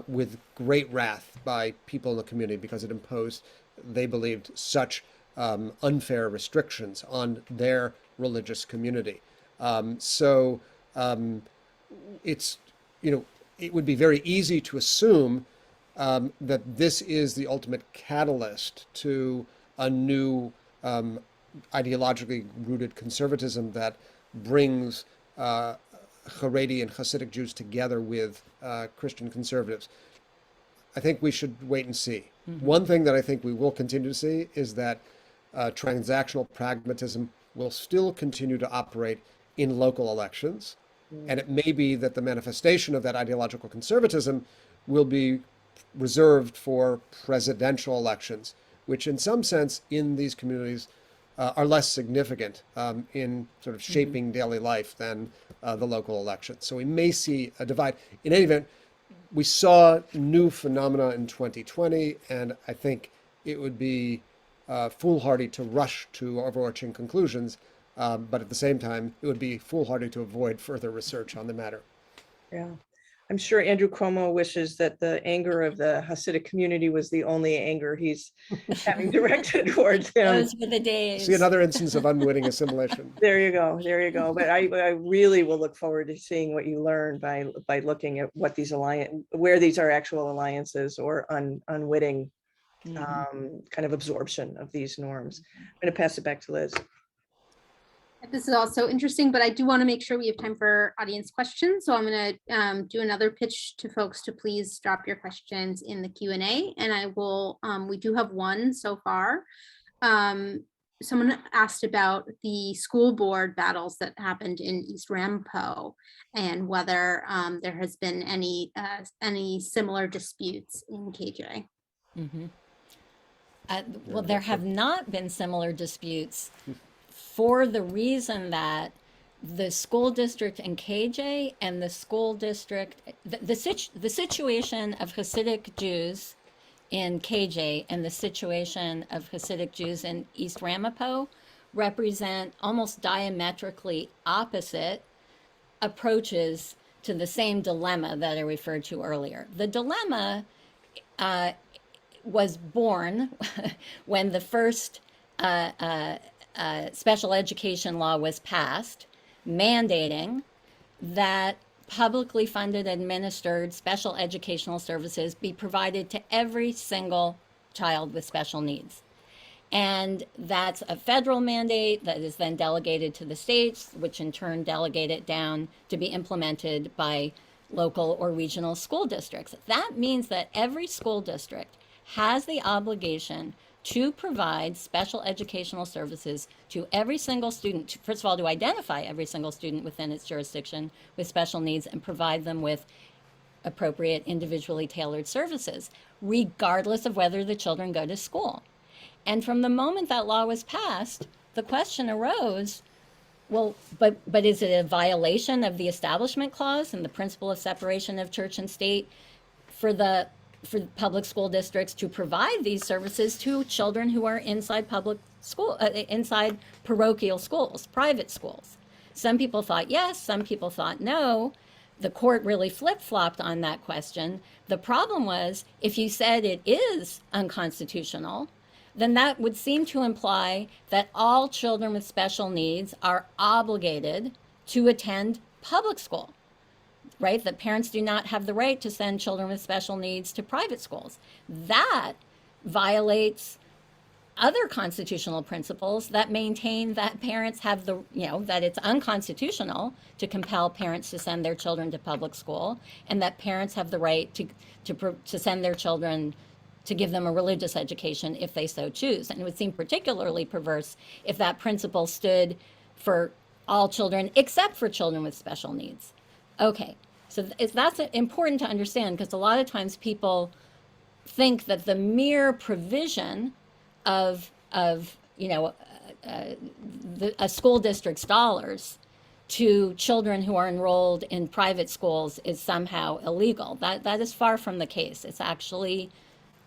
with great wrath by people in the community, because it imposed, they believed, such unfair restrictions on their religious community. It's, it would be very easy to assume that this is the ultimate catalyst to a new ideologically rooted conservatism that brings Haredi and Hasidic Jews together with Christian conservatives. I think we should wait and see. Mm-hmm. One thing that I think we will continue to see is that transactional pragmatism will still continue to operate in local elections. Mm-hmm. And it may be that the manifestation of that ideological conservatism will be reserved for presidential elections, which in some sense in these communities are less significant in sort of shaping mm-hmm. daily life than the local elections. So we may see a divide. In any event, we saw new phenomena in 2020, and I think it would be foolhardy to rush to overarching conclusions, but at the same time, it would be foolhardy to avoid further research on the matter. Yeah. I'm sure Andrew Cuomo wishes that the anger of the Hasidic community was the only anger he's having directed towards him. Those were the days. See another instance of unwitting assimilation. There you go. There you go. But I really will look forward to seeing what you learn by looking at what these where these are actual alliances or unwitting mm-hmm. Kind of absorption of these norms. I'm going to pass it back to Liz. This is also interesting, but I do want to make sure we have time for audience questions. So I'm going to do another pitch to folks to please drop your questions in the Q&A. And I will, we do have one so far. Someone asked about the school board battles that happened in East Ramapo and whether there has been any similar disputes in KJ. Mm-hmm. Well, there have not been similar disputes, for the reason that the school district in KJ and the school district, the situation of Hasidic Jews in KJ and the situation of Hasidic Jews in East Ramapo represent almost diametrically opposite approaches to the same dilemma that I referred to earlier. The dilemma was born when the first special education law was passed, mandating that publicly funded administered special educational services be provided to every single child with special needs. And that's a federal mandate that is then delegated to the states, which in turn delegate it down to be implemented by local or regional school districts. That means that every school district has the obligation to provide special educational services to every single student, first of all, to identify every single student within its jurisdiction with special needs and provide them with appropriate individually tailored services, regardless of whether the children go to school. And from the moment that law was passed, the question arose, well, but is it a violation of the Establishment Clause and the principle of separation of church and state for the for public school districts to provide these services to children who are inside public school, inside parochial schools, private schools. Some people thought yes, some people thought no. The court really flip-flopped on that question. The problem was, if you said it is unconstitutional, then that would seem to imply that all children with special needs are obligated to attend public school, right? That parents do not have the right to send children with special needs to private schools. That violates other constitutional principles that maintain that parents have the, that it's unconstitutional to compel parents to send their children to public school, and that parents have the right to send their children, to give them a religious education if they so choose. And it would seem particularly perverse if that principle stood for all children except for children with special needs. Okay, so that's important to understand, because a lot of times people think that the mere provision of a school district's dollars to children who are enrolled in private schools is somehow illegal. That is far from the case. It's actually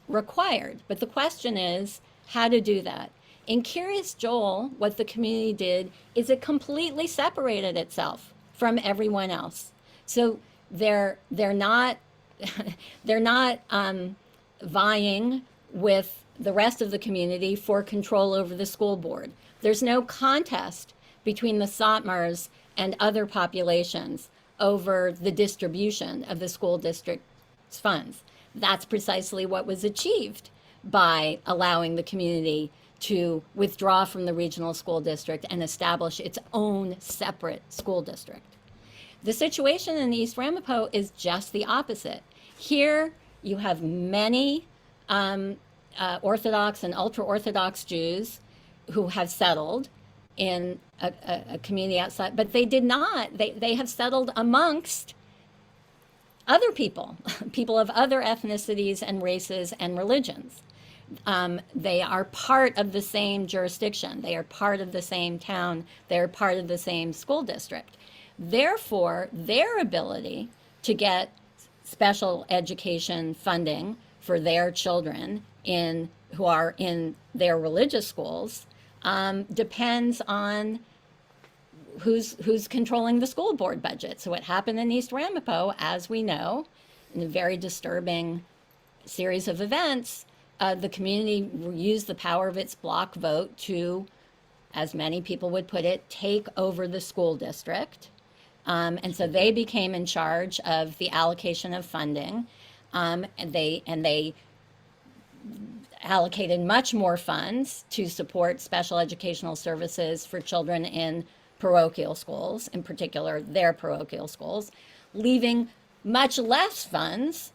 required. But the question is how to do that. In Kiryas Joel, what the community did is it completely separated itself from everyone else. So they're not they're not vying with the rest of the community for control over the school board. There's no contest between the Satmars and other populations over the distribution of the school district's funds. That's precisely what was achieved by allowing the community to withdraw from the regional school district and establish its own separate school district. The situation in East Ramapo is just the opposite. Here you have many Orthodox and ultra-Orthodox Jews who have settled in a community outside, but they did not. They have settled amongst other people, people of other ethnicities and races and religions. They are part of the same jurisdiction. They are part of the same town. They're part of the same school district. Therefore, their ability to get special education funding for their children who are in their religious schools depends on who's controlling the school board budget. So what happened in East Ramapo, as we know, in a very disturbing series of events, the community used the power of its block vote to, as many people would put it, take over the school district. And so they became in charge of the allocation of funding, and they allocated much more funds to support special educational services for children in parochial schools, in particular their parochial schools, leaving much less funds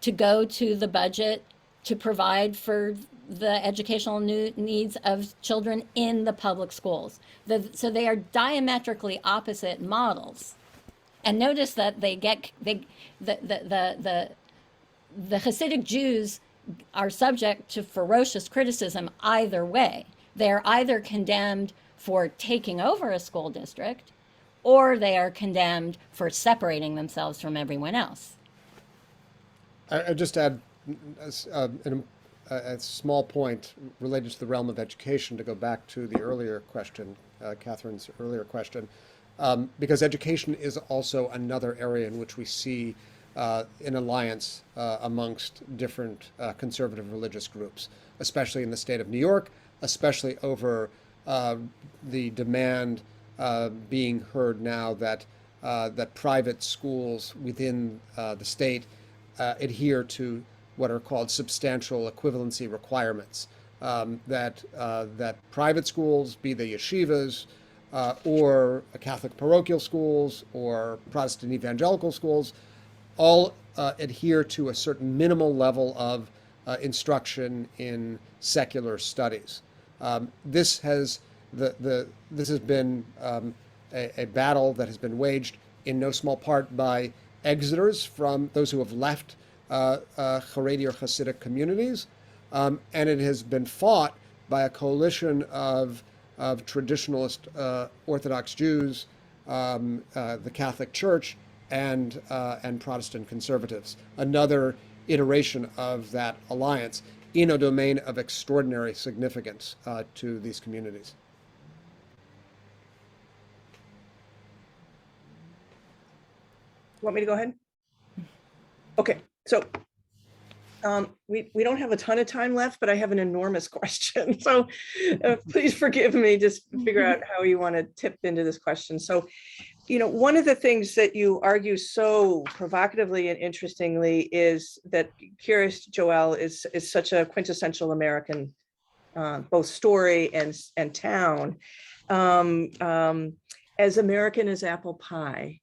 to go to the budget to provide for the educational needs of children in the public schools. So they are diametrically opposite models. And notice that the Hasidic Jews are subject to ferocious criticism either way. They're either condemned for taking over a school district, or they are condemned for separating themselves from everyone else. I just add a small point related to the realm of education to go back to the earlier question, Catherine's earlier question, because education is also another area in which we see an alliance amongst different conservative religious groups, especially in the state of New York, especially over the demand being heard now that private schools within the state adhere to what are called substantial equivalency requirements. That private schools, be they yeshivas or Catholic parochial schools or Protestant evangelical schools, all adhere to a certain minimal level of instruction in secular studies. This has been a battle that has been waged in no small part by exiters from those who have left Haredi or Hasidic communities, and it has been fought by a coalition of traditionalist Orthodox Jews, the Catholic Church, and Protestant conservatives. Another iteration of that alliance in a domain of extraordinary significance to these communities. Want me to go ahead? Okay, so we don't have a ton of time left, but I have an enormous question. So please forgive me, just figure out how you want to tip into this question. So, one of the things that you argue so provocatively and interestingly is that Kiryas Joel is such a quintessential American, both story and town, as American as apple pie.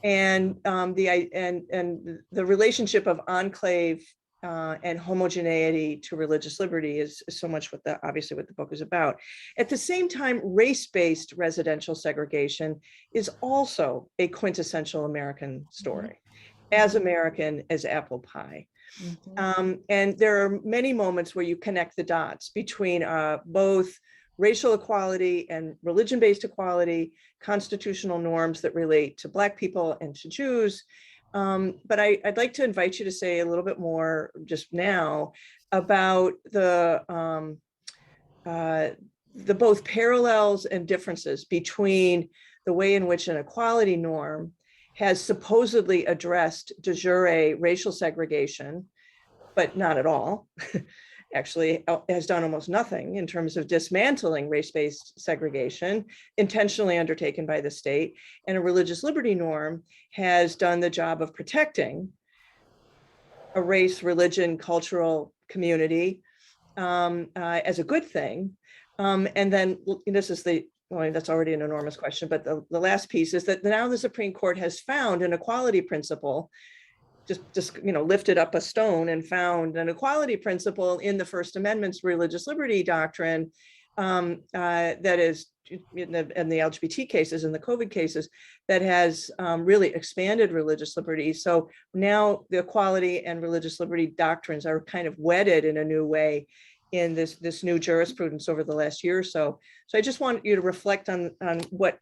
And the relationship of enclave and homogeneity to religious liberty is so much obviously what the book is about. At the same time, race-based residential segregation is also a quintessential American story, as American as apple pie. And there are many moments where you connect the dots between both racial equality and religion-based equality, constitutional norms that relate to Black people and to Jews. But I'd like to invite you to say a little bit more just now about the both parallels and differences between the way in which an equality norm has supposedly addressed de jure racial segregation, but not at all. Actually has done almost nothing in terms of dismantling race-based segregation intentionally undertaken by the state, and a religious liberty norm has done the job of protecting a race, religion, cultural community as a good thing. And then this is that's already an enormous question, but the last piece is that now the Supreme Court has found an equality principle, just lifted up a stone and found an equality principle in the First Amendment's religious liberty doctrine that is in the LGBT cases and the COVID cases that has really expanded religious liberty. So now the equality and religious liberty doctrines are kind of wedded in a new way in this new jurisprudence over the last year or so. So I just want you to reflect on what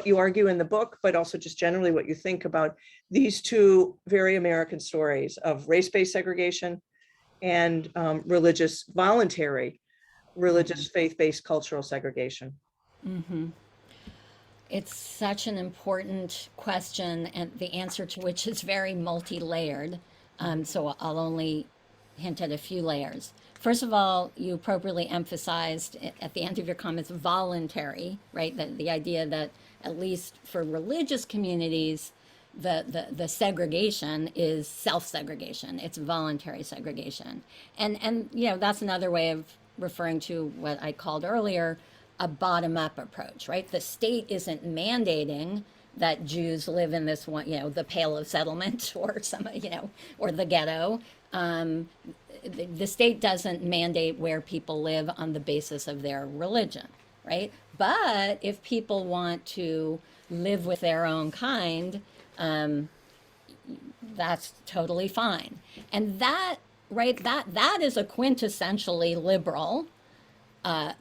you argue in the book, but also just generally what you think about these two very American stories of race-based segregation and voluntary religious faith-based cultural segregation. It's such an important question, and the answer to which is very multi-layered. So I'll only hint at a few layers. First of all, you appropriately emphasized at the end of your comments, voluntary, right? The idea that at least for religious communities, the segregation is self-segregation. It's voluntary segregation. And that's another way of referring to what I called earlier a bottom-up approach, right? The state isn't mandating that Jews live in this one, the Pale of Settlement or or the ghetto. The state doesn't mandate where people live on the basis of their religion, right? But if people want to live with their own kind, that's totally fine. And that is a quintessentially liberal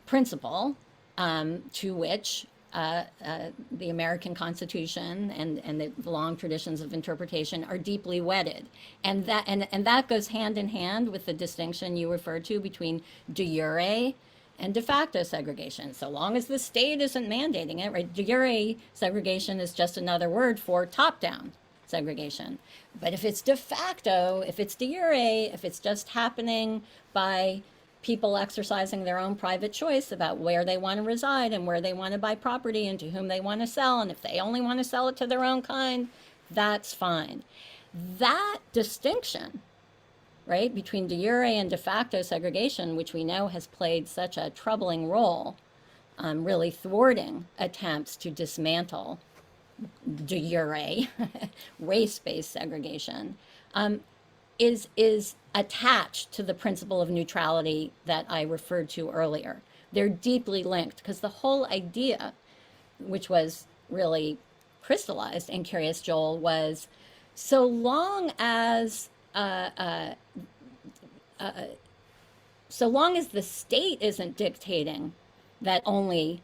principle to which the American Constitution and the long traditions of interpretation are deeply wedded, and that goes hand in hand with the distinction you referred to between de jure and de facto segregation. So long as the state isn't mandating it, right? De jure segregation is just another word for top-down segregation. But if it's de facto, if it's de jure, if it's just happening by people exercising their own private choice about where they want to reside and where they want to buy property and to whom they want to sell, and if they only want to sell it to their own kind, that's fine. That distinction, right, between de jure and de facto segregation, which we know has played such a troubling role, really thwarting attempts to dismantle de jure race-based segregation, is attached to the principle of neutrality that I referred to earlier. They're deeply linked because the whole idea, which was really crystallized in Kiryas Joel, was so long as the state isn't dictating that only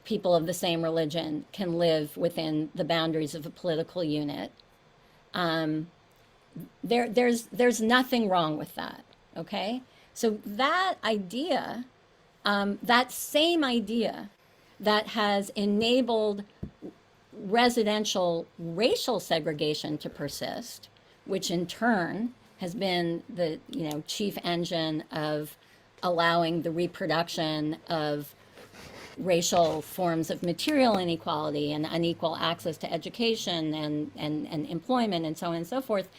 people of the same religion can live within the boundaries of a political unit, there's nothing wrong with that. Okay, so that idea, that same idea that has enabled residential racial segregation to persist, which in turn has been the chief engine of allowing the reproduction of racial forms of material inequality and unequal access to education and employment and so on and so forth.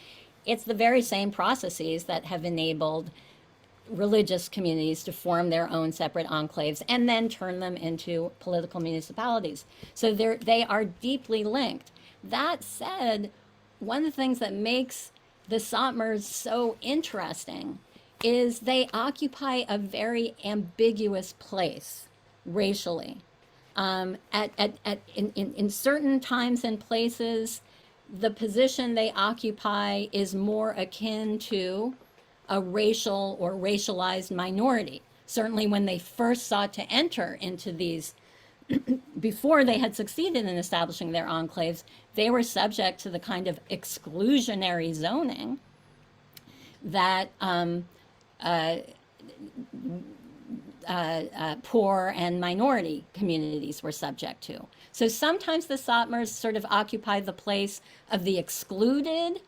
It's the very same processes that have enabled religious communities to form their own separate enclaves and then turn them into political municipalities. So they are deeply linked. That said, one of the things that makes the Satmars so interesting is they occupy a very ambiguous place racially. In certain times and places, the position they occupy is more akin to a racial or racialized minority. Certainly when they first sought to enter into these, before they had succeeded in establishing their enclaves, they were subject to the kind of exclusionary zoning that poor and minority communities were subject to. So sometimes the Satmars sort of occupy the place of the excluded,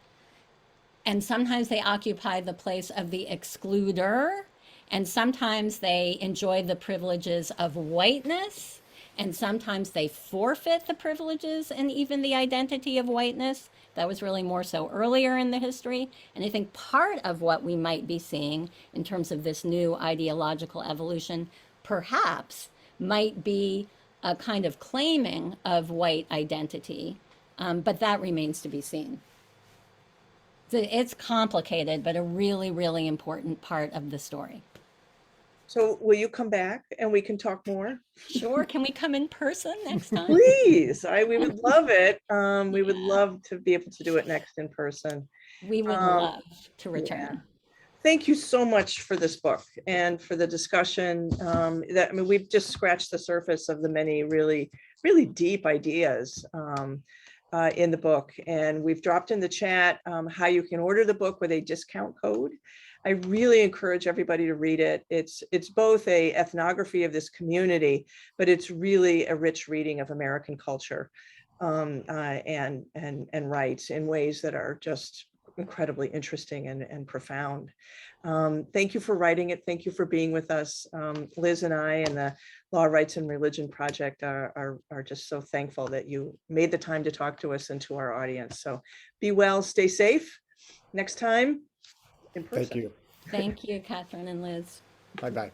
and sometimes they occupy the place of the excluder, and sometimes they enjoy the privileges of whiteness, and sometimes they forfeit the privileges and even the identity of whiteness. That was really more so earlier in the history. And I think part of what we might be seeing in terms of this new ideological evolution, perhaps, might be a kind of claiming of white identity, but that remains to be seen. It's complicated, but a really, really important part of the story. So will you come back and we can talk more? Sure. Can we come in person next time? Please. We would love it. We would love to be able to do it next in person. We would love to return. Yeah. Thank you so much for this book and for the discussion. We've just scratched the surface of the many really, really deep ideas in the book. And we've dropped in the chat how you can order the book with a discount code. I really encourage everybody to read it. It's both a ethnography of this community, but it's really a rich reading of American culture and rights in ways that are just incredibly interesting and profound. Thank you for writing it. Thank you for being with us. Liz and I and the Law, Rights, and Religion Project are just so thankful that you made the time to talk to us and to our audience. So be well, stay safe. Next time in person. Thank you. Thank you, Katherine and Liz. Bye-bye.